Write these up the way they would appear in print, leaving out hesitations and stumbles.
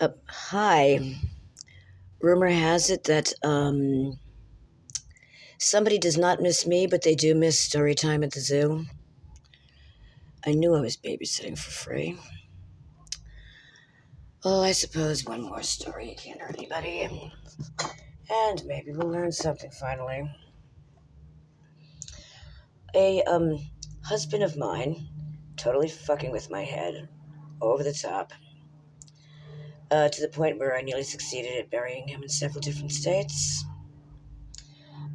Hi. Rumor has it that somebody does not miss me, but they do miss story time at the zoo. I knew I was babysitting for free. Well, I suppose one more story can't hurt anybody. And maybe we'll learn something finally. A husband of mine, totally fucking with my head, over the top, to the point where I nearly succeeded at burying him in several different states.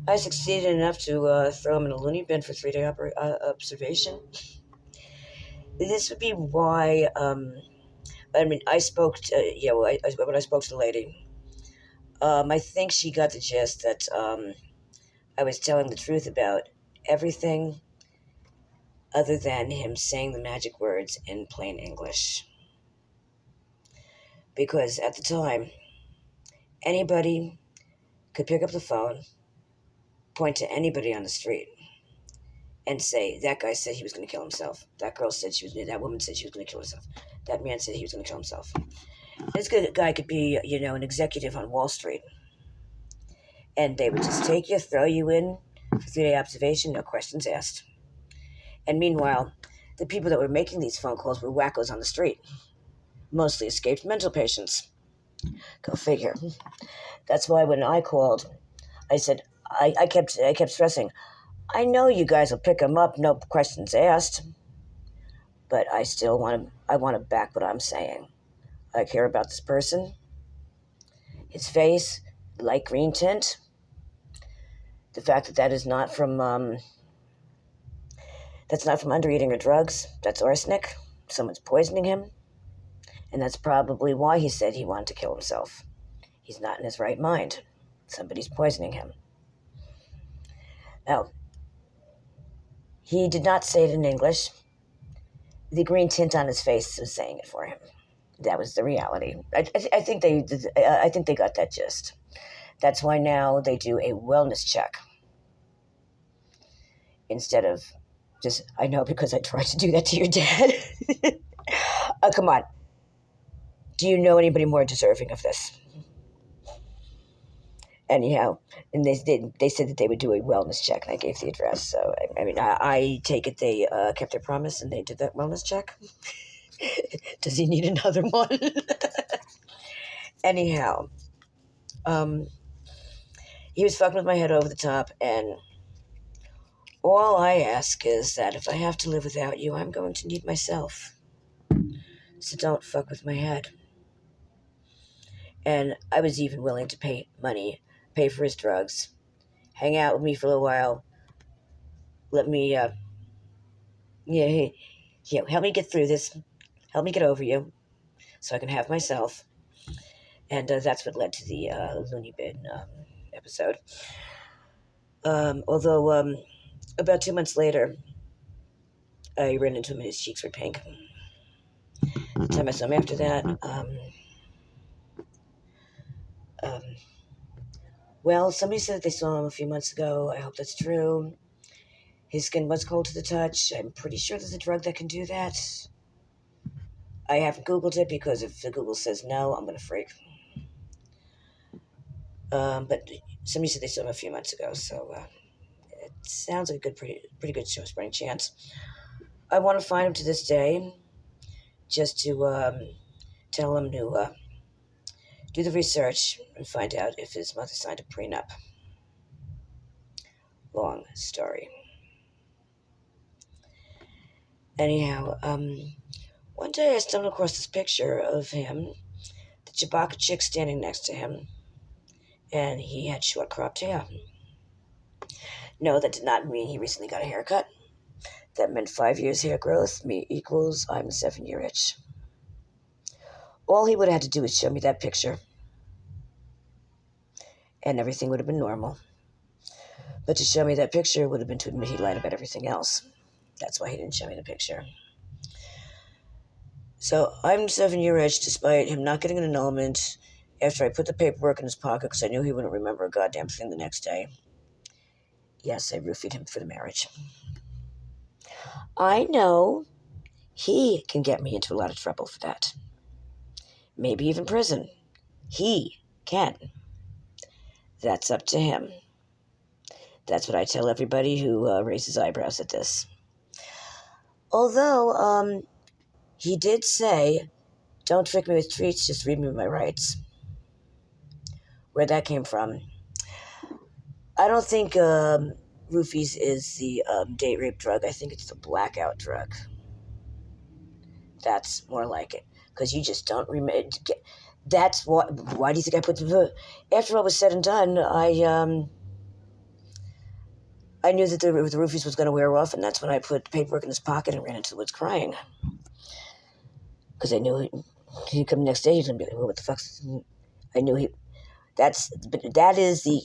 I succeeded enough to throw him in a loony bin for 3-day observation. This would be why. I spoke to when I spoke to the lady. I think she got the gist that I was telling the truth about everything, other than him saying the magic words in plain English. Because at the time, anybody could pick up the phone, point to anybody on the street, and say, "That guy said he was going to kill himself. That girl said she was. That woman said she was going to kill herself. That man said he was going to kill himself." This guy could be, an executive on Wall Street, and they would just take you, throw you in for 3-day observation, no questions asked. And meanwhile, the people that were making these phone calls were wackos on the street, mostly escaped mental patients. Go figure. That's why when I called, I said, I kept stressing, I know you guys will pick him up, no questions asked, but I want to back what I'm saying. I care about this person, his face, light green tint, the fact that is not from that's not from undereating or drugs. That's arsenic. Someone's poisoning him. And that's probably why he said he wanted to kill himself. He's not in his right mind. Somebody's poisoning him. Now, he did not say it in English. The green tint on his face was saying it for him. That was the reality. I think they got that gist. That's why now they do a wellness check instead of just, I know because I tried to do that to your dad. Come on. Do you know anybody more deserving of this? Anyhow, and they said that they would do a wellness check, and I gave the address. So I take it they kept their promise and they did that wellness check. Does he need another one? Anyhow, um, he was fucking with my head over the top, and all I ask is that if I have to live without you, I'm going to need myself. So don't fuck with my head. And I was even willing to pay money, pay for his drugs, hang out with me for a while, let me, help me get through this, help me get over you, so I can have myself. And that's what led to the Looney Bin episode. Although about 2 months later, I ran into him and his cheeks were pink. The time I saw him after that, um, well, somebody said that they saw him a few months ago. I hope that's true. His skin was cold to the touch. I'm pretty sure there's a drug that can do that. I haven't Googled it because if the Google says no, I'm going to freak. But somebody said they saw him a few months ago, so it sounds like a pretty good show spreading chance. I want to find him to this day, just to tell him to do the research and find out if his mother signed a prenup. Long story. Anyhow, one day I stumbled across this picture of him, the Chewbacca chick standing next to him, and he had short cropped hair. No, that did not mean he recently got a haircut. That meant 5 years hair growth me equals I'm a 7-year itch. All he would have had to do was show me that picture, and everything would have been normal. But to show me that picture would have been to admit he lied about everything else. That's why he didn't show me the picture. So I'm 7-year itch despite him not getting an annulment after I put the paperwork in his pocket because I knew he wouldn't remember a goddamn thing the next day. Yes, I roofied him for the marriage. I know he can get me into a lot of trouble for that. maybe even prison. He can. That's up to him. That's what I tell everybody who raises eyebrows at this. Although, he did say, don't trick me with treats, just read me my rights. Where that came from. I don't think roofies is the date rape drug. I think it's the blackout drug. That's more like it. Because you just don't remember. That's what. Why do you think I put the. After all was said and done, I knew that the roofies was going to wear off, and that's when I put the paperwork in his pocket and ran into the woods crying. Because I knew he'd come the next day, he's going to be like, well, what the fuck's. I knew he. That is the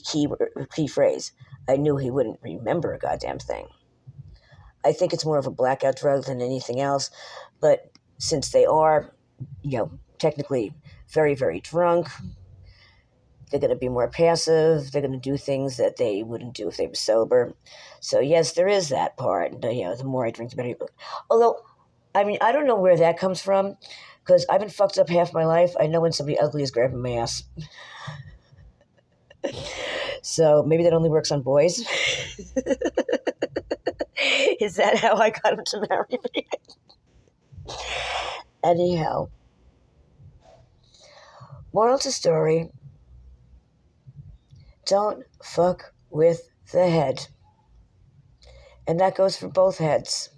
key phrase. I knew he wouldn't remember a goddamn thing. I think it's more of a blackout drug than anything else. But since they are, technically very, very drunk, they're going to be more passive. They're going to do things that they wouldn't do if they were sober. So, yes, there is that part. The more I drink, the better. Although, I don't know where that comes from, because I've been fucked up half my life. I know when somebody ugly is grabbing my ass. So maybe that only works on boys. Is that how I got him to marry me? Anyhow, moral to story, don't fuck with the head. And that goes for both heads.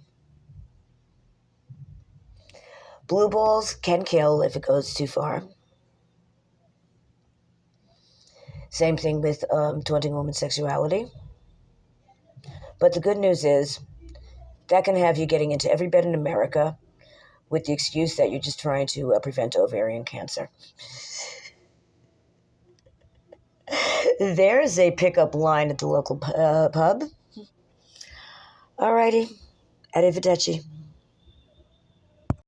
Blue balls can kill if it goes too far. Same thing with taunting women's sexuality. But the good news is that can have you getting into every bed in America with the excuse that you're just trying to prevent ovarian cancer. There's a pickup line at the local pub. Alrighty. Arrivederci.